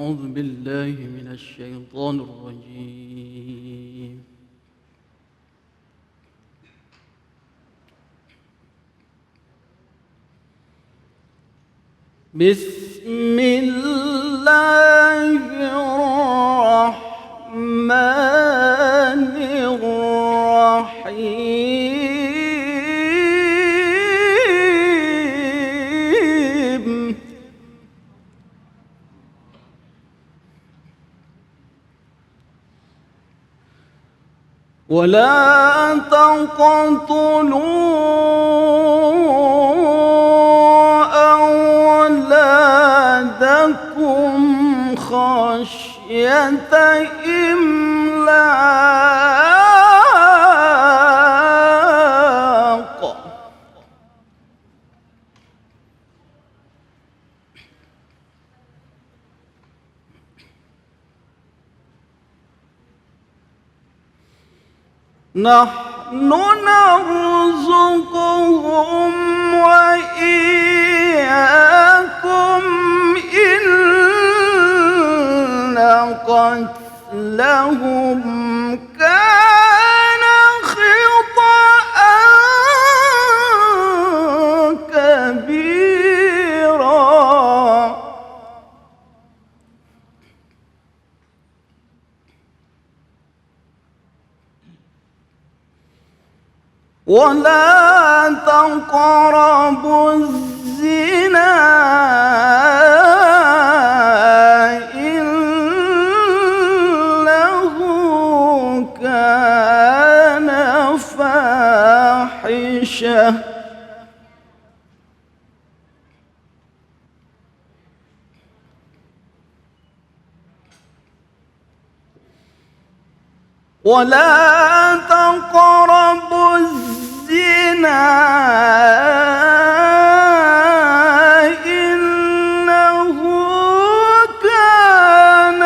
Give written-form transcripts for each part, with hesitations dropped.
أعوذ بالله من الشيطان الرجيم. بسم الله الرحمن الرحيم. ولا تقتلوا أولادكم خشية إملاق. نحن نرزقهم وإياكم إن قتلهم كان خطأ كبيرا. ولا تقربوا الزنا إنه كان فاحشة ولا تقربوا الزنا إنه كان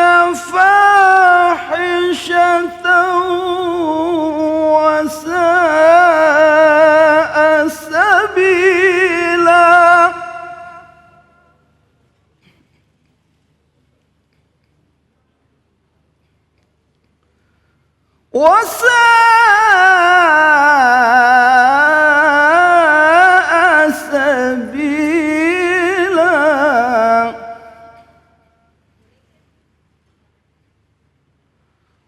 فاحشة وساء سبيلا. وساء سبيلا.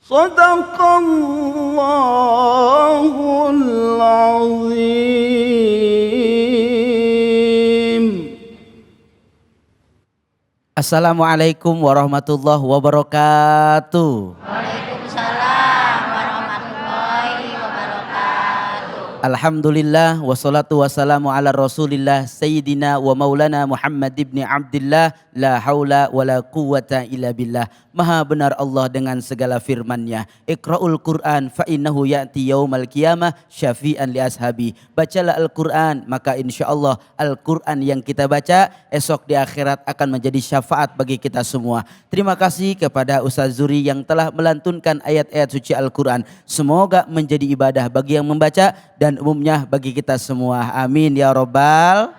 صدق الله العظيم. Assalamualaikum warahmatullahi wabarakatuh. Alhamdulillah wassalatu wassalamu ala rasulillah sayyidina wa maulana Muhammad ibn Abdillah la haula wa la quwwata illa billah. Maha benar Allah dengan segala firman-Nya. Iqra'ul Qur'an fa innahu ya'ti yaumal qiyamah syafi'an li ashabi. Bacalah Al-Qur'an, maka insyaallah Al-Qur'an yang kita baca esok di akhirat akan menjadi syafaat bagi kita semua. Terima kasih kepada Ustaz Zuri yang telah melantunkan ayat-ayat suci Al-Qur'an. Semoga menjadi ibadah bagi yang membaca dan umumnya bagi kita semua. Amin ya robbal.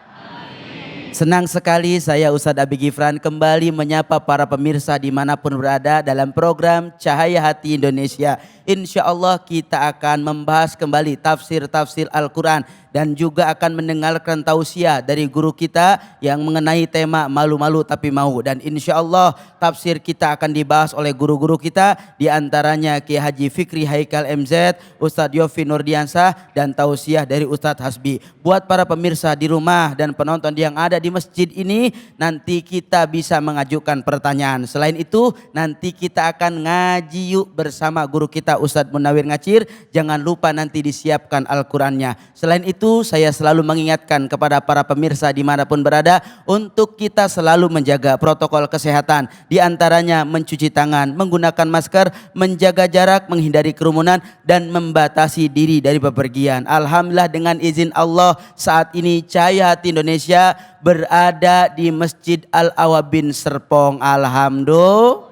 Senang sekali saya Ustadz Abi Gifran kembali menyapa para pemirsa dimanapun berada dalam program Cahaya Hati Indonesia. Insya Allah kita akan membahas kembali tafsir-tafsir Al-Quran dan juga akan mendengarkan tausiah dari guru kita yang mengenai tema malu-malu tapi mau. Dan insya Allah tafsir kita akan dibahas oleh guru-guru kita, diantaranya Kiai Haji Fikri Haikal MZ, Ustadz Yofi Nurdiansah, dan tausiah dari Ustadz Hasbi. Buat para pemirsa di rumah dan penonton yang ada di masjid ini, nanti kita bisa mengajukan pertanyaan. Selain itu nanti kita akan ngaji yuk bersama guru kita Ustadz Munawir Ngacir. Jangan lupa nanti disiapkan Al-Qurannya. Selain itu saya selalu mengingatkan kepada para pemirsa dimanapun berada untuk kita selalu menjaga protokol kesehatan. Di antaranya mencuci tangan, menggunakan masker, menjaga jarak, menghindari kerumunan, dan membatasi diri dari bepergian. Alhamdulillah dengan izin Allah saat ini Cahaya Hati Indonesia berada di Masjid Al-Awabin Serpong. Alhamdulillah.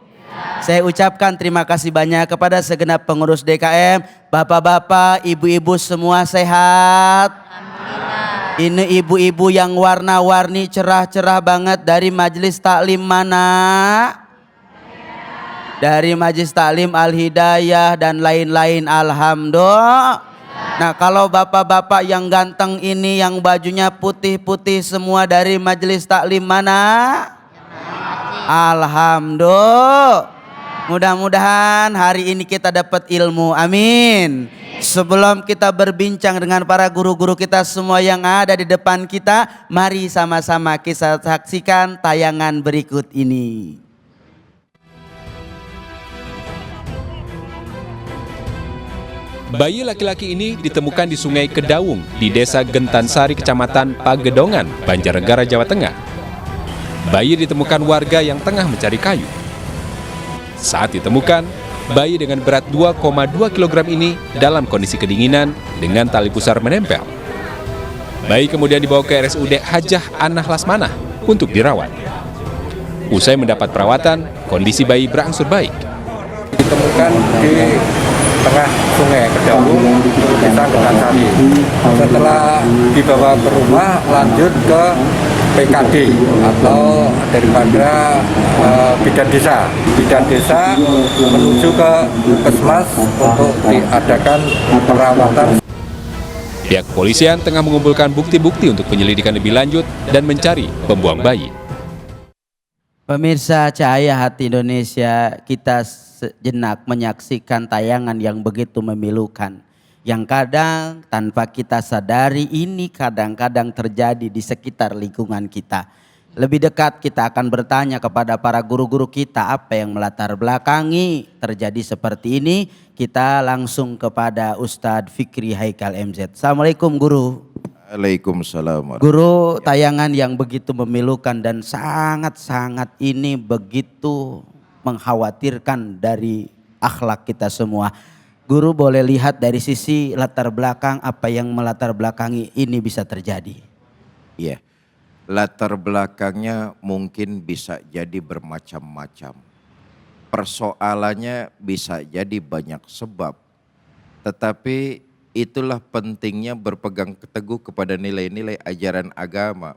Saya ucapkan terima kasih banyak kepada segenap pengurus DKM, bapak-bapak, ibu-ibu semua sehat. Alhamdulillah. Ini ibu-ibu yang warna-warni cerah-cerah banget dari majelis taklim mana? dari Majelis Taklim Al-Hidayah dan lain-lain, alhamdulillah. Nah, kalau bapak-bapak yang ganteng ini yang bajunya putih-putih semua dari Majelis Taklim mana? Alhamdulillah. Mudah-mudahan hari ini kita dapat ilmu, amin. Sebelum kita berbincang dengan para guru-guru kita semua yang ada di depan kita, mari sama-sama kita saksikan tayangan berikut ini. Bayi laki-laki ini ditemukan di Sungai Kedaung di Desa Gentansari, Kecamatan Pagedongan, Banjarnegara, Jawa Tengah. Bayi ditemukan warga yang tengah mencari kayu. Saat ditemukan, bayi dengan berat 2,2 kg ini dalam kondisi kedinginan dengan tali pusar menempel. Bayi kemudian dibawa ke RSUD Hajah Anah Lasmanah untuk dirawat. Usai mendapat perawatan, kondisi bayi berangsur baik. Ditemukan di tengah Sungai Kedaung, Desa Gentansari. Setelah dibawa ke rumah, lanjut ke PKD atau daripada bidan desa. Bidan desa menuju ke puskesmas untuk diadakan perawatan. Pihak kepolisian tengah mengumpulkan bukti-bukti untuk penyelidikan lebih lanjut dan mencari pembuang bayi. Pemirsa Cahaya Hati Indonesia, kita sejenak menyaksikan tayangan yang begitu memilukan. Yang kadang tanpa kita sadari ini kadang-kadang terjadi di sekitar lingkungan kita. Lebih dekat kita akan bertanya kepada para guru-guru kita apa yang melatar belakangi terjadi seperti ini. Kita langsung kepada Ustadz Fikri Haikal MZ. Assalamualaikum guru. Waalaikumsalam. Guru, tayangan yang begitu memilukan dan sangat-sangat ini begitu mengkhawatirkan dari akhlak kita semua. Guru boleh lihat dari sisi latar belakang apa yang melatar belakangi ini bisa terjadi. Iya, latar belakangnya mungkin bisa jadi bermacam-macam. Persoalannya bisa jadi banyak sebab. Tetapi itulah pentingnya berpegang teguh kepada nilai-nilai ajaran agama.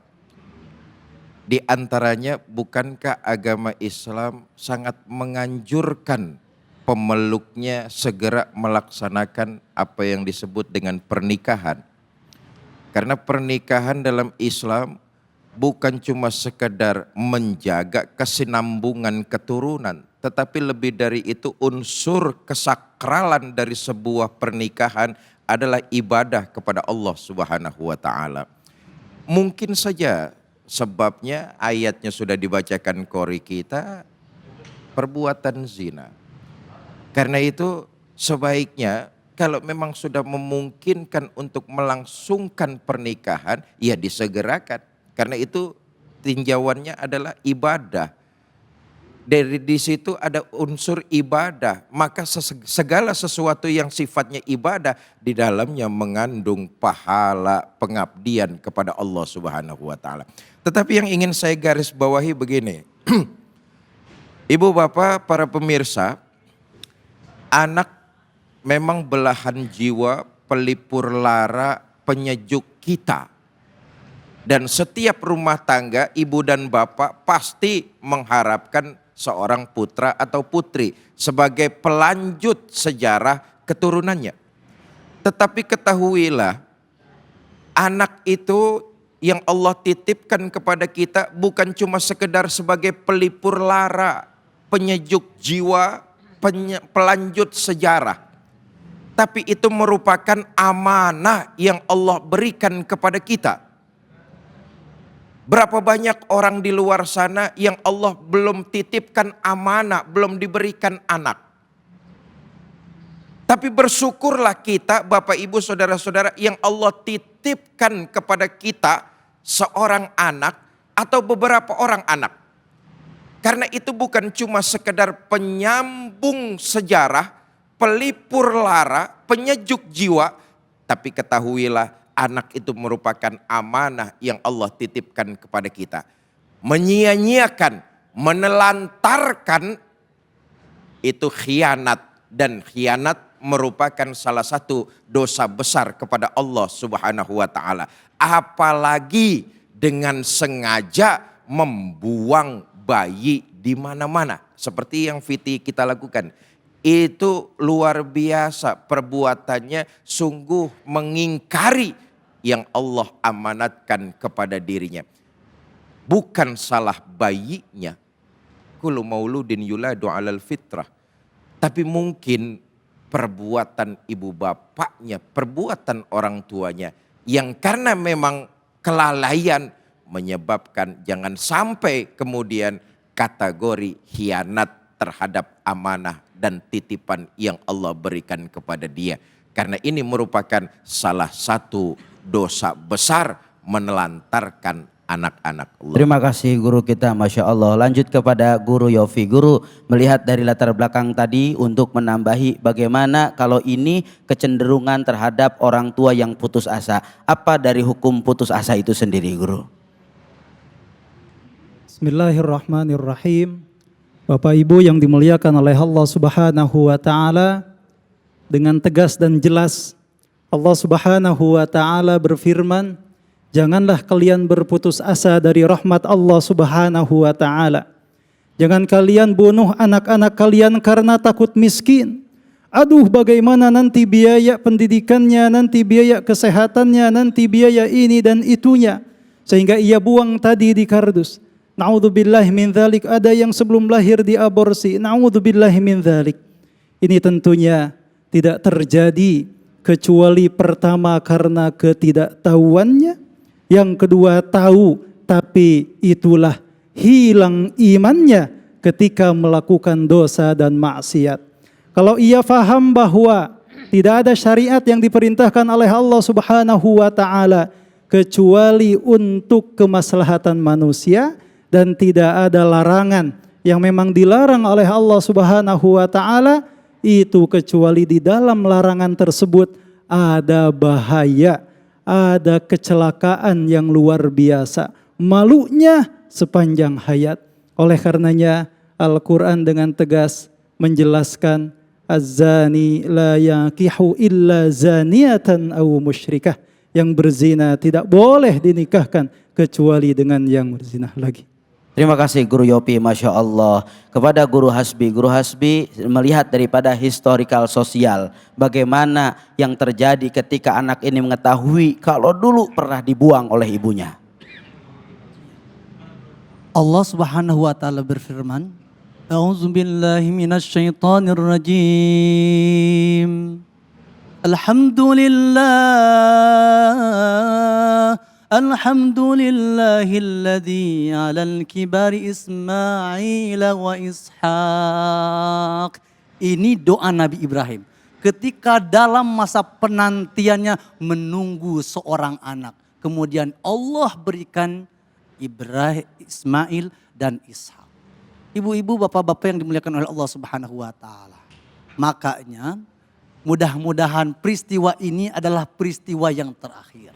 Di antaranya, bukankah agama Islam sangat menganjurkan pemeluknya segera melaksanakan apa yang disebut dengan pernikahan. Karena pernikahan dalam Islam bukan cuma sekedar menjaga kesinambungan keturunan, tetapi lebih dari itu unsur kesakralan dari sebuah pernikahan adalah ibadah kepada Allah Subhanahu wa taala. Mungkin saja sebabnya ayatnya sudah dibacakan qori kita, perbuatan zina. Karena itu sebaiknya kalau memang sudah memungkinkan untuk melangsungkan pernikahan, ya disegerakan. Karena itu tinjauannya adalah ibadah. Dari di situ ada unsur ibadah, maka segala sesuatu yang sifatnya ibadah di dalamnya mengandung pahala pengabdian kepada Allah Subhanahu wa taala. Tetapi yang ingin saya garis bawahi begini. Ibu bapak, para pemirsa, anak memang belahan jiwa, pelipur lara, penyejuk kita. Dan setiap rumah tangga, ibu dan bapak pasti mengharapkan seorang putra atau putri sebagai pelanjut sejarah keturunannya. Tetapi ketahuilah, anak itu yang Allah titipkan kepada kita bukan cuma sekedar sebagai pelipur lara, penyejuk jiwa, pelanjut sejarah. Tapi itu merupakan amanah yang Allah berikan kepada kita. Berapa banyak orang di luar sana yang Allah belum titipkan amanah, belum diberikan anak. Tapi bersyukurlah kita, Bapak Ibu Saudara-saudara, yang Allah titipkan kepada kita seorang anak atau beberapa orang anak. Karena itu bukan cuma sekedar penyambung sejarah, pelipur lara, penyejuk jiwa, tapi ketahuilah anak itu merupakan amanah yang Allah titipkan kepada kita. Menyia-nyiakan, menelantarkan itu khianat, dan khianat merupakan salah satu dosa besar kepada Allah Subhanahu wa taala. Apalagi dengan sengaja membuang bayi di mana-mana. seperti yang Fiti kita lakukan. Itu luar biasa perbuatannya, sungguh mengingkari yang Allah amanatkan kepada dirinya. Bukan salah bayinya, kullu mauludin yuladu alal fitrah. Tapi mungkin perbuatan ibu bapaknya, perbuatan orang tuanya yang karena memang kelalaian menyebabkan jangan sampai kemudian kategori khianat terhadap amanah dan titipan yang Allah berikan kepada dia. Karena ini merupakan salah satu dosa besar menelantarkan anak-anak Allah. Terima kasih guru kita, Masya Allah. Lanjut kepada Guru Yofi. Guru melihat dari latar belakang tadi untuk menambahi bagaimana kalau ini kecenderungan terhadap orang tua yang putus asa. Apa dari hukum putus asa itu sendiri, Guru? Bismillahirrahmanirrahim. Bapak Ibu yang dimuliakan oleh Allah Subhanahu wa taala, dengan tegas dan jelas Allah Subhanahu wa taala berfirman, janganlah kalian berputus asa dari rahmat Allah Subhanahu wa taala. Jangan kalian bunuh anak-anak kalian karena takut miskin. Aduh, bagaimana nanti biaya pendidikannya, nanti biaya kesehatannya, nanti biaya ini dan itunya, sehingga ia buang tadi di kardus. Na'udzubillahi min dzalik. Ada yang sebelum lahir diaborsi. Na'udzubillahi min dzalik. Ini tentunya tidak terjadi kecuali pertama karena ketidaktahuannya. Yang kedua tahu tapi itulah hilang imannya ketika melakukan dosa dan maksiat. Kalau ia faham bahwa tidak ada syariat yang diperintahkan oleh Allah Subhanahu wa taala kecuali untuk kemaslahatan manusia, dan tidak ada larangan yang memang dilarang oleh Allah Subhanahu wa taala itu kecuali di dalam larangan tersebut ada bahaya, ada kecelakaan yang luar biasa, malunya sepanjang hayat. Oleh karenanya Al-Quran dengan tegas menjelaskan az-zani la yankihu illa zaniatan aw musyrikah. Yang berzina tidak boleh dinikahkan kecuali dengan yang berzina lagi. Terima kasih Guru Yopi, Masya Allah. Kepada Guru Hasbi, Guru Hasbi melihat daripada historical sosial, bagaimana yang terjadi ketika anak ini mengetahui kalau dulu pernah dibuang oleh ibunya. Allah Subhanahu wa taala berfirman, A'udzubillahi minasyaitonirrajim. Alhamdulillahilladzi 'alal kibari Ismail wa Ishaq. Ini doa Nabi Ibrahim ketika dalam masa penantiannya menunggu seorang anak. Kemudian Allah berikan Ibrahim, Ismail dan Ishak. Ibu-ibu, bapak-bapak yang dimuliakan oleh Allah Subhanahu wa taala. Makanya mudah-mudahan peristiwa ini adalah peristiwa yang terakhir.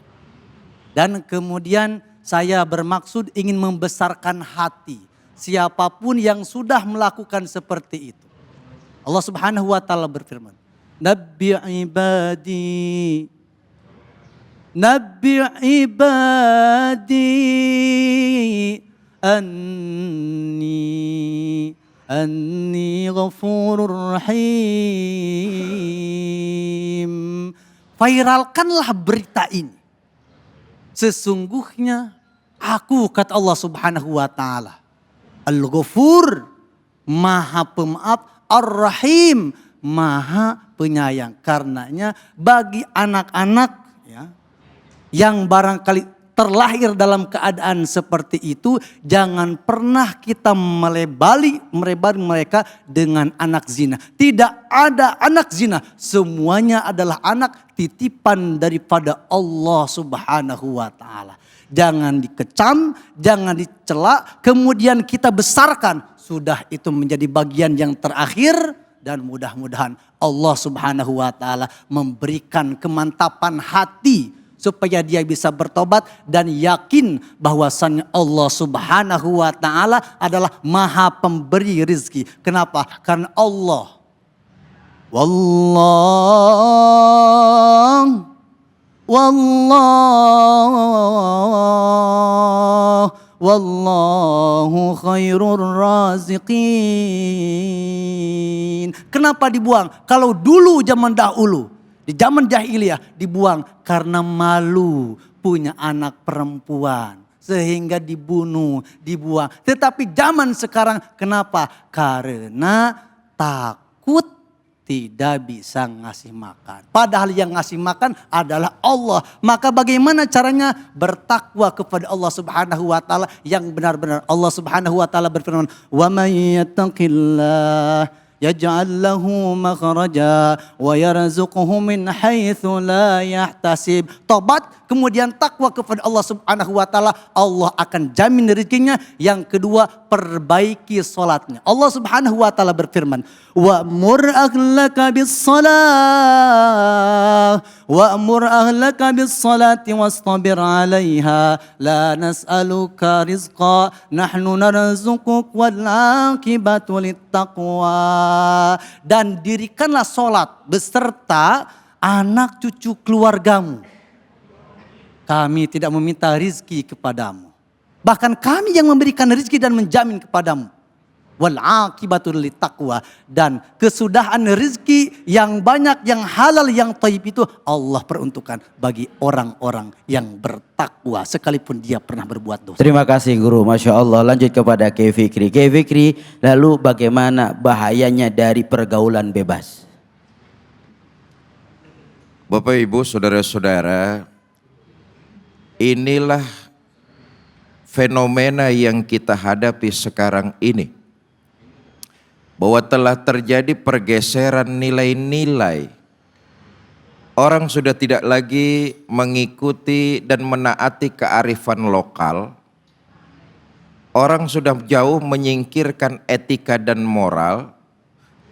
Dan kemudian saya bermaksud ingin membesarkan hati siapapun yang sudah melakukan seperti itu. Allah Subhanahu wa taala berfirman, Nabbi ibadi anni ghafurur rahim. Viralkanlah berita ini. Sesungguhnya aku, kata Allah Subhanahu wa taala, Al-Ghafur, Maha Pemaaf, Ar-Rahim, Maha Penyayang. Karenanya bagi anak-anak ya, yang barangkali terlahir dalam keadaan seperti itu, jangan pernah kita melebari mereka dengan anak zina. Tidak ada anak zina, semuanya adalah anak titipan daripada Allah Subhanahu wa taala. Jangan dikecam, jangan dicela, kemudian kita besarkan. Sudah, itu menjadi bagian yang terakhir, dan mudah-mudahan Allah Subhanahu wa taala memberikan kemantapan hati supaya dia bisa bertobat dan yakin bahwasannya Allah Subhanahu wa taala adalah Maha Pemberi rizki. Kenapa? Karena Allah Wallahu wallahu khairur raziqin. Kenapa dibuang? Kalau dulu zaman dahulu, di zaman jahiliyah dibuang karena malu punya anak perempuan. Sehingga dibunuh, dibuang. Tetapi zaman sekarang kenapa? Karena takut tidak bisa ngasih makan. Padahal yang ngasih makan adalah Allah. Maka bagaimana caranya? Bertakwa kepada Allah Subhanahu wa taala yang benar-benar. Allah Subhanahu wa taala berfirman, "Wa may yattaqillah yaj'al lahu makhraja wa yarzuqhu min haitsu la yahtasib." Tobat kemudian takwa kepada Allah Subhanahu wa taala, Allah akan jamin rezekinya. Yang kedua, perbaiki salatnya. Allah Subhanahu wa taala berfirman, "Wa'mur ahlaka bis-shalah wa'mur ahlaka bis-salati wastabir 'alaiha la nas'aluka rizqa nahnu narzuquk wal 'aqibatu lit-taqwa." Dan dirikanlah salat beserta anak cucu keluargamu. Kami tidak meminta rizki kepadamu. Bahkan kami yang memberikan rizki dan menjamin kepadamu. Wal aqibatu lit taqwa. Dan kesudahan rizki yang banyak, yang halal, yang thayyib itu Allah peruntukkan bagi orang-orang yang bertakwa. Sekalipun dia pernah berbuat dosa. Terima kasih guru, Masya Allah. Lanjut kepada Kiai Fikri. Kiai Fikri, lalu bagaimana bahayanya dari pergaulan bebas? Bapak Ibu saudara-saudara, inilah fenomena yang kita hadapi sekarang ini. Bahwa telah terjadi pergeseran nilai-nilai. Orang sudah tidak lagi mengikuti dan menaati kearifan lokal. Orang sudah jauh menyingkirkan etika dan moral.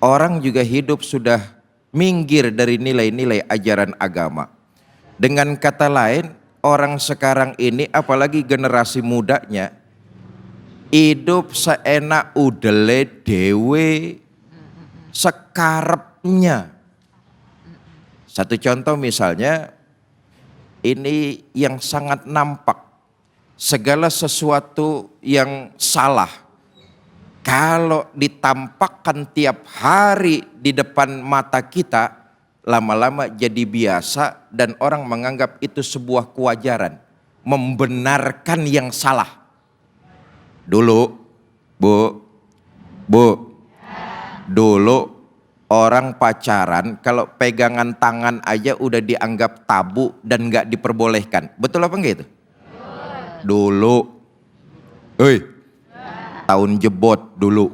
Orang juga hidup sudah minggir dari nilai-nilai ajaran agama. Dengan kata lain, orang sekarang ini apalagi generasi mudanya hidup seenak udele dewe sekarepnya. Satu contoh misalnya, ini yang sangat nampak, segala sesuatu yang salah kalau ditampakkan tiap hari di depan mata kita, lama-lama jadi biasa dan orang menganggap itu sebuah kewajaran, membenarkan yang salah. Dulu, dulu orang pacaran kalau pegangan tangan aja udah dianggap tabu dan nggak diperbolehkan. Betul apa enggak itu? Dulu, tahun jebot dulu.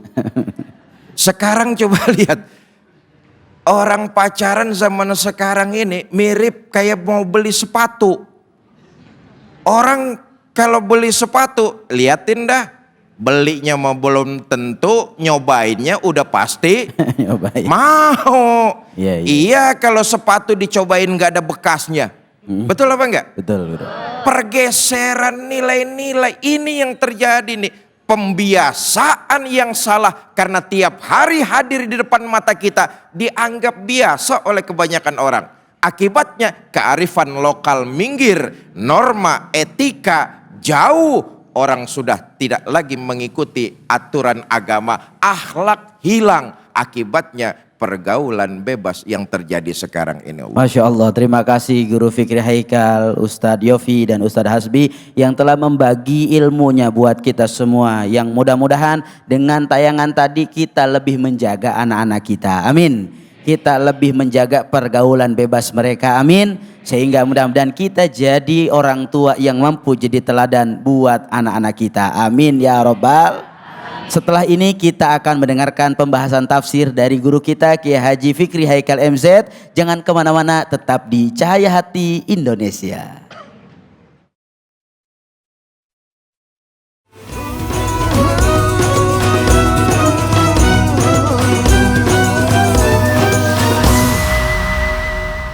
Sekarang coba lihat. Orang pacaran zaman sekarang ini mirip kayak mau beli sepatu. Orang kalau beli sepatu, liatin dah. Belinya mau belum tentu, nyobainnya udah pasti mau. Iya kalau sepatu dicobain gak ada bekasnya. Betul apa enggak? Betul. Pergeseran nilai-nilai ini yang terjadi nih. Pembiasaan yang salah karena tiap hari hadir di depan mata kita dianggap biasa oleh kebanyakan orang. Akibatnya kearifan lokal minggir, norma etika jauh, orang sudah tidak lagi mengikuti aturan agama, akhlak hilang. Akibatnya pergaulan bebas yang terjadi sekarang ini. Masya Allah, terima kasih Guru Fikri Haikal, Ustadz Yofi dan Ustadz Hasbi yang telah membagi ilmunya buat kita semua. Yang mudah-mudahan dengan tayangan tadi kita lebih menjaga anak-anak kita. Amin. Kita lebih menjaga pergaulan bebas mereka. Amin. Sehingga mudah-mudahan kita jadi orang tua yang mampu jadi teladan buat anak-anak kita. Amin ya Rabbal. Setelah ini kita akan mendengarkan pembahasan tafsir dari guru kita Kiai Haji Fikri Haikal MZ. Jangan kemana-mana, tetap di Cahaya Hati Indonesia.